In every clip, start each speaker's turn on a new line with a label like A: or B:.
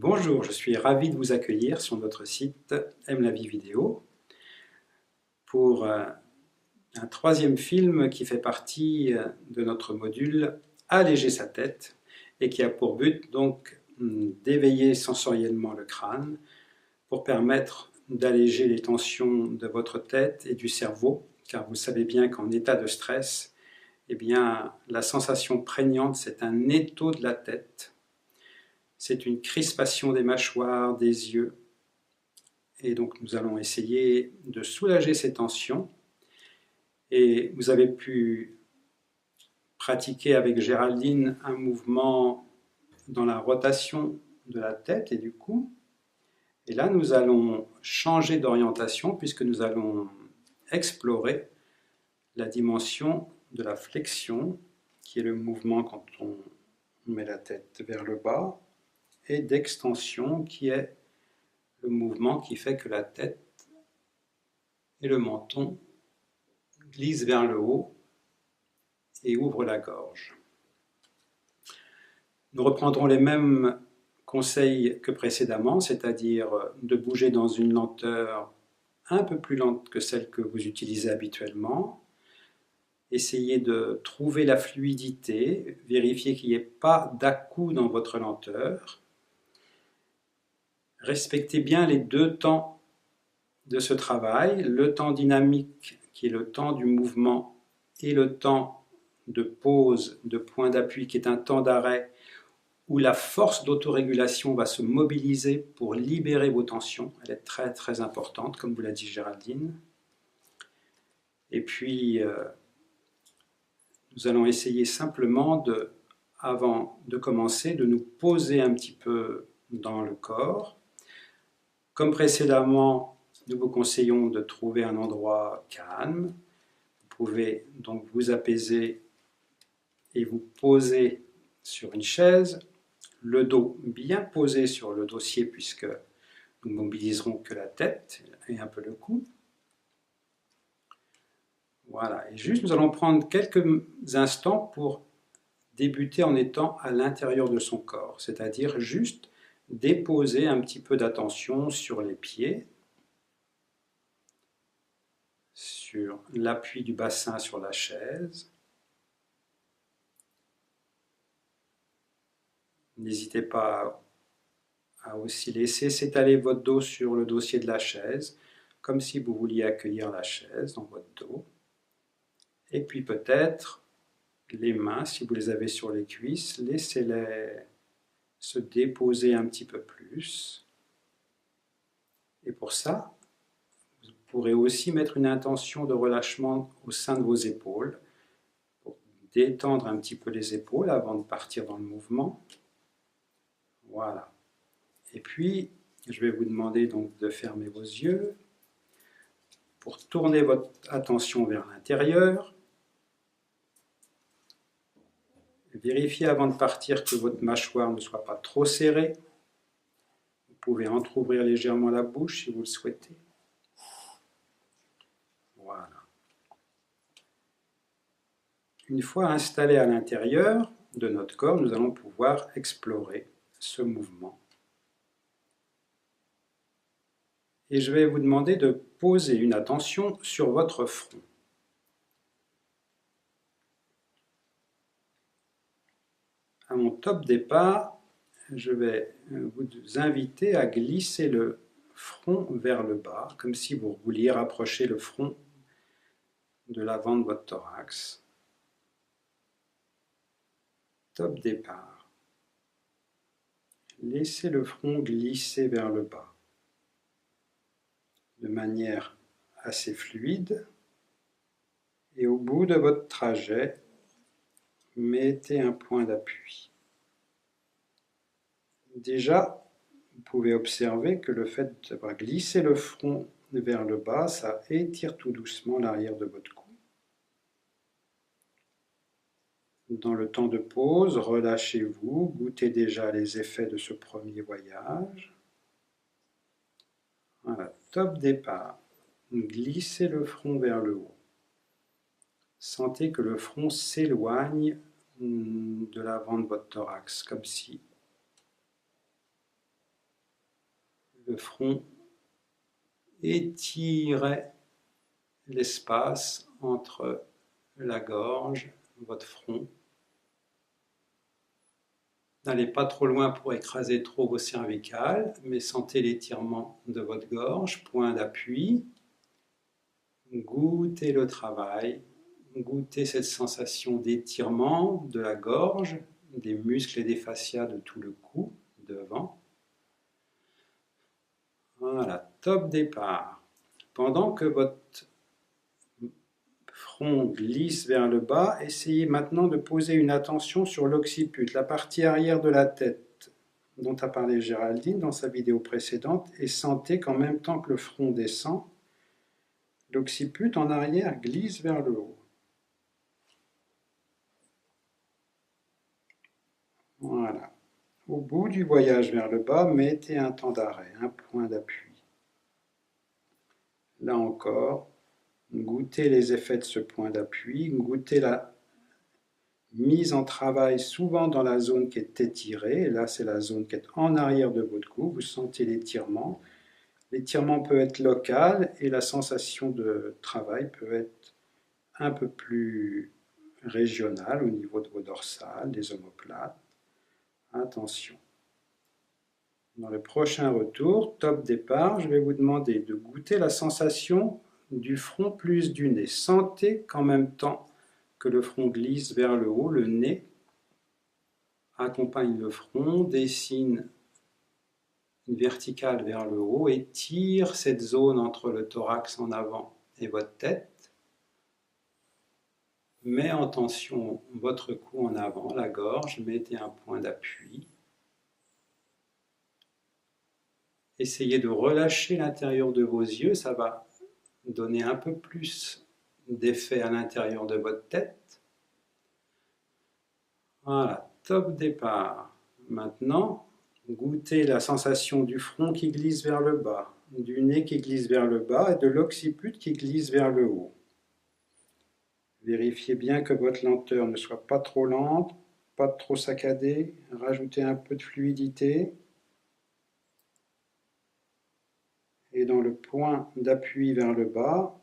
A: Bonjour, je suis ravi de vous accueillir sur notre site Aime la vie vidéo pour un troisième film qui fait partie de notre module Alléger sa tête et qui a pour but donc d'éveiller sensoriellement le crâne pour permettre d'alléger les tensions de votre tête et du cerveau, car vous savez bien qu'en état de stress, eh bien, la sensation prégnante, c'est un étau de la tête. C'est une crispation des mâchoires, des yeux. Et donc nous allons essayer de soulager ces tensions. Et vous avez pu pratiquer avec Géraldine un mouvement dans la rotation de la tête et du cou. Et là, nous allons changer d'orientation puisque nous allons explorer la dimension de la flexion, qui est le mouvement quand on met la tête vers le bas, et d'extension, qui est le mouvement qui fait que la tête et le menton glissent vers le haut et ouvrent la gorge. Nous reprendrons les mêmes conseils que précédemment, c'est-à-dire de bouger dans une lenteur un peu plus lente que celle que vous utilisez habituellement. Essayez de trouver la fluidité, vérifiez qu'il n'y ait pas d'à-coups dans votre lenteur. Respectez bien les deux temps de ce travail, le temps dynamique qui est le temps du mouvement et le temps de pause, de point d'appui qui est un temps d'arrêt où la force d'autorégulation va se mobiliser pour libérer vos tensions. Elle est très très importante, comme vous l'a dit Géraldine. Et puis, nous allons essayer simplement, avant de commencer, de nous poser un petit peu dans le corps. Comme précédemment, nous vous conseillons de trouver un endroit calme. Vous pouvez donc vous apaiser et vous poser sur une chaise, le dos bien posé sur le dossier puisque nous mobiliserons que la tête et un peu le cou. Voilà, et juste nous allons prendre quelques instants pour débuter en étant à l'intérieur de son corps, c'est-à-dire juste déposer un petit peu d'attention sur les pieds, sur l'appui du bassin sur la chaise. N'hésitez pas à aussi laisser s'étaler votre dos sur le dossier de la chaise, comme si vous vouliez accueillir la chaise dans votre dos. Et puis peut-être les mains, si vous les avez sur les cuisses, laissez-les se déposer un petit peu plus. Et pour ça, vous pourrez aussi mettre une intention de relâchement au sein de vos épaules, pour détendre un petit peu les épaules avant de partir dans le mouvement. Voilà. Et puis, je vais vous demander donc de fermer vos yeux pour tourner votre attention vers l'intérieur. Vérifiez avant de partir que votre mâchoire ne soit pas trop serrée. Vous pouvez entrouvrir légèrement la bouche si vous le souhaitez. Voilà. Une fois installé à l'intérieur de notre corps, nous allons pouvoir explorer ce mouvement. Et je vais vous demander de poser une attention sur votre front. À mon top départ, je vais vous inviter à glisser le front vers le bas, comme si vous vouliez rapprocher le front de l'avant de votre thorax. Top départ. Laissez le front glisser vers le bas, de manière assez fluide. Et au bout de votre trajet, mettez un point d'appui. Déjà, vous pouvez observer que le fait d'avoir glissé le front vers le bas, ça étire tout doucement l'arrière de votre cou. Dans le temps de pause, relâchez-vous, goûtez déjà les effets de ce premier voyage. Voilà, top départ. Glissez le front vers le haut. Sentez que le front s'éloigne de l'avant de votre thorax, comme si le front, étirez l'espace entre la gorge, votre front. N'allez pas trop loin pour écraser trop vos cervicales, mais sentez l'étirement de votre gorge, point d'appui. Goûtez le travail, goûtez cette sensation d'étirement de la gorge, des muscles et des fascias de tout le cou, devant. Voilà, top départ. Pendant que votre front glisse vers le bas, essayez maintenant de poser une attention sur l'occiput, la partie arrière de la tête dont a parlé Géraldine dans sa vidéo précédente, et sentez qu'en même temps que le front descend, l'occiput en arrière glisse vers le haut. Voilà. Au bout du voyage vers le bas, mettez un temps d'arrêt, un point d'appui. Là encore, goûtez les effets de ce point d'appui, goûtez la mise en travail souvent dans la zone qui est étirée, et là c'est la zone qui est en arrière de votre cou, vous sentez l'étirement. L'étirement peut être local et la sensation de travail peut être un peu plus régionale au niveau de vos dorsales, des omoplates. Attention. Dans le prochain retour, top départ, je vais vous demander de goûter la sensation du front plus du nez. Sentez qu'en même temps que le front glisse vers le haut, le nez accompagne le front, dessine une verticale vers le haut et tire cette zone entre le thorax en avant et votre tête. Met en tension votre cou en avant, la gorge, mettez un point d'appui. Essayez de relâcher l'intérieur de vos yeux, ça va donner un peu plus d'effet à l'intérieur de votre tête. Voilà, top départ. Maintenant, goûtez la sensation du front qui glisse vers le bas, du nez qui glisse vers le bas et de l'occiput qui glisse vers le haut. Vérifiez bien que votre lenteur ne soit pas trop lente, pas trop saccadée. Rajoutez un peu de fluidité. Et dans le point d'appui vers le bas,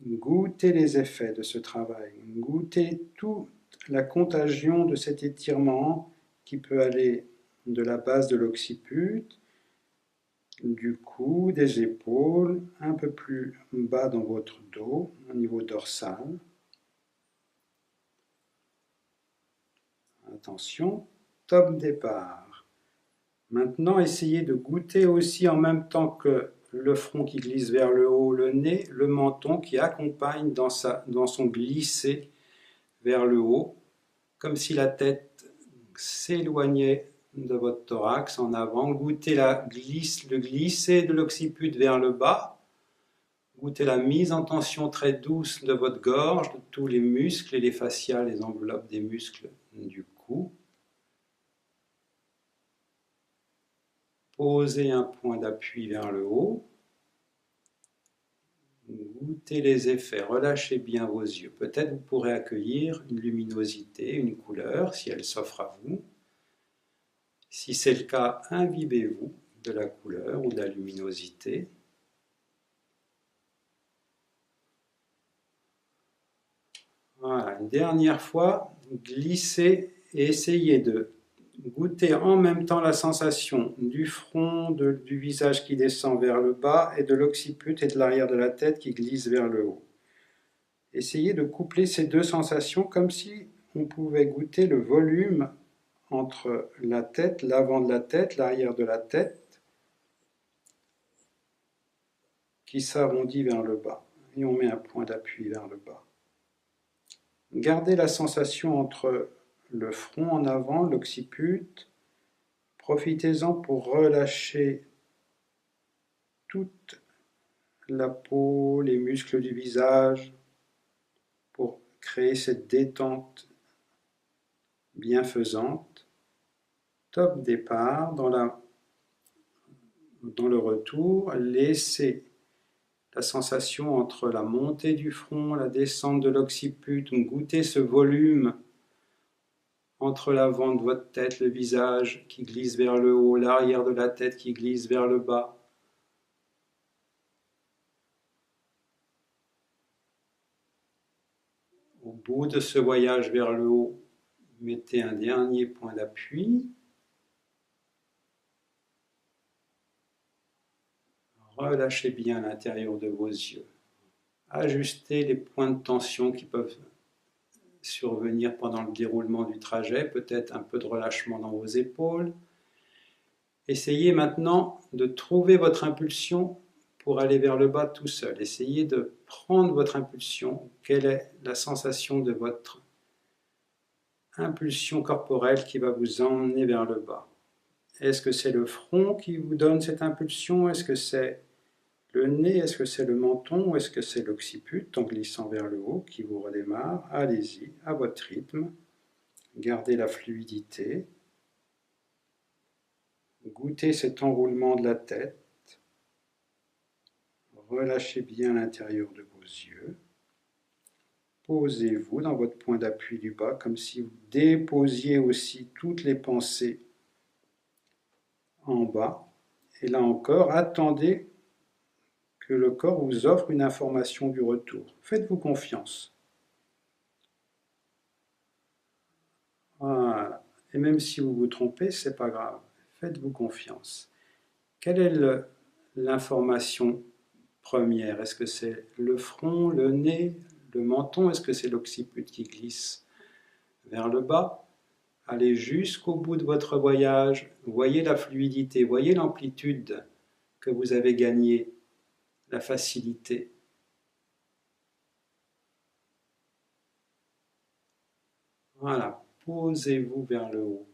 A: goûtez les effets de ce travail. Goûtez toute la contagion de cet étirement qui peut aller de la base de l'occiput, du cou, des épaules, un peu plus bas dans votre dos, au niveau dorsal. Attention, top départ. Maintenant, essayez de goûter aussi en même temps que le front qui glisse vers le haut, le nez, le menton qui accompagne dans son glisser vers le haut, comme si la tête s'éloignait de votre thorax en avant. Goûtez le glisser de l'occiput vers le bas. Goûtez la mise en tension très douce de votre gorge, de tous les muscles et les fascias, les enveloppes des muscles du cou. Posez un point d'appui vers le haut. Goûtez les effets, relâchez bien vos yeux. Peut-être vous pourrez accueillir une luminosité, une couleur, si elle s'offre à vous. Si c'est le cas, imbibez-vous de la couleur ou de la luminosité. Voilà, une dernière fois, glissez et essayez de goûter en même temps la sensation du front, du visage qui descend vers le bas et de l'occiput et de l'arrière de la tête qui glisse vers le haut. Essayez de coupler ces deux sensations comme si on pouvait goûter le volume entre la tête, l'avant de la tête, l'arrière de la tête qui s'arrondit vers le bas. Et on met un point d'appui vers le bas. Gardez la sensation entre le front en avant, l'occiput. Profitez-en pour relâcher toute la peau, les muscles du visage, pour créer cette détente bienfaisante. Top départ, dans le retour, laissez la sensation entre la montée du front, la descente de l'occiput, goûtez ce volume entre l'avant de votre tête, le visage qui glisse vers le haut, l'arrière de la tête qui glisse vers le bas. Au bout de ce voyage vers le haut, mettez un dernier point d'appui. Relâchez bien l'intérieur de vos yeux. Ajustez les points de tension qui peuvent survenir pendant le déroulement du trajet, peut-être un peu de relâchement dans vos épaules. Essayez maintenant de trouver votre impulsion pour aller vers le bas tout seul. Essayez de prendre votre impulsion. Quelle est la sensation de votre impulsion corporelle qui va vous emmener vers le bas? Est-ce que c'est le front qui vous donne cette impulsion? Est-ce que c'est le nez? Est-ce que c'est le menton? Ou est-ce que c'est l'occiput en glissant vers le haut qui vous redémarre? Allez-y, à votre rythme. Gardez la fluidité. Goûtez cet enroulement de la tête. Relâchez bien l'intérieur de vos yeux. Posez-vous dans votre point d'appui du bas comme si vous déposiez aussi toutes les pensées en bas. Et là encore, attendez que le corps vous offre une information du retour. Faites-vous confiance. Voilà. Et même si vous vous trompez, c'est pas grave. Faites-vous confiance. Quelle est l'information première? Est-ce que c'est le front, le nez, le menton? Est-ce que c'est l'occiput qui glisse vers le bas? Allez jusqu'au bout de votre voyage. Voyez la fluidité, voyez l'amplitude que vous avez gagnée, la facilité. Voilà, posez-vous vers le haut.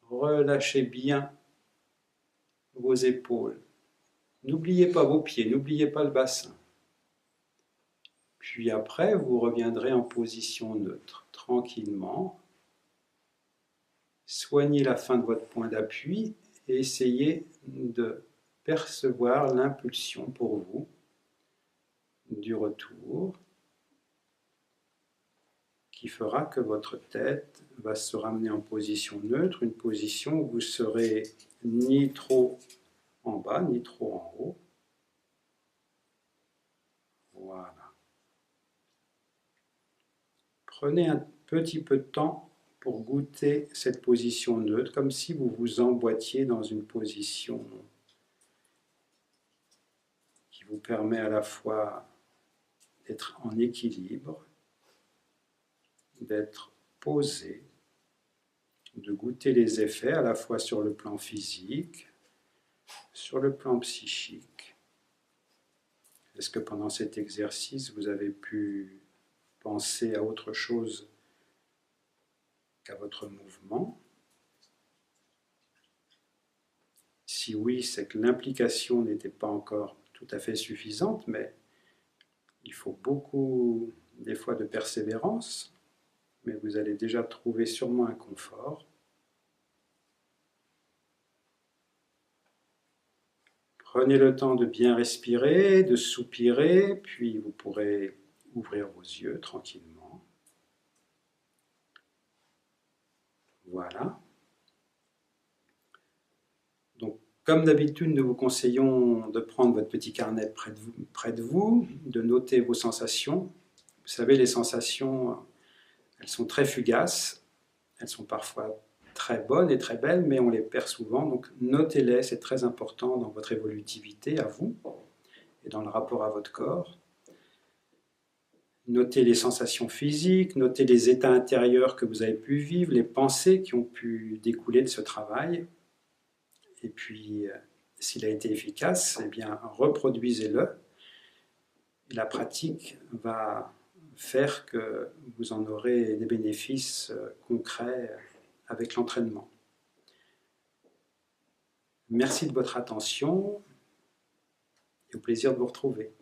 A: Relâchez bien vos épaules. N'oubliez pas vos pieds, n'oubliez pas le bassin. Puis après, vous reviendrez en position neutre, tranquillement. Soignez la fin de votre point d'appui et essayez de percevoir l'impulsion pour vous du retour qui fera que votre tête va se ramener en position neutre, une position où vous serez ni trop en bas, ni trop en haut. Voilà. Prenez un petit peu de temps pour goûter cette position neutre, comme si vous vous emboîtiez dans une position qui vous permet à la fois d'être en équilibre, d'être posé, de goûter les effets à la fois sur le plan physique, sur le plan psychique. Est-ce que pendant cet exercice, vous avez pu penser à autre chose qu'à votre mouvement? Si oui, c'est que l'implication n'était pas encore tout à fait suffisante, mais il faut beaucoup, des fois, de persévérance, mais vous allez déjà trouver sûrement un confort. Prenez le temps de bien respirer, de soupirer, puis vous pourrez ouvrir vos yeux tranquillement. Voilà. Donc, comme d'habitude, nous vous conseillons de prendre votre petit carnet près de vous, de noter vos sensations. Vous savez, les sensations, elles sont très fugaces, elles sont parfois très bonnes et très belles, mais on les perd souvent, donc notez-les, c'est très important dans votre évolutivité à vous et dans le rapport à votre corps. Notez les sensations physiques, notez les états intérieurs que vous avez pu vivre, les pensées qui ont pu découler de ce travail. Et puis, s'il a été efficace, eh bien, reproduisez-le. Et la pratique va faire que vous en aurez des bénéfices concrets avec l'entraînement. Merci de votre attention et au plaisir de vous retrouver.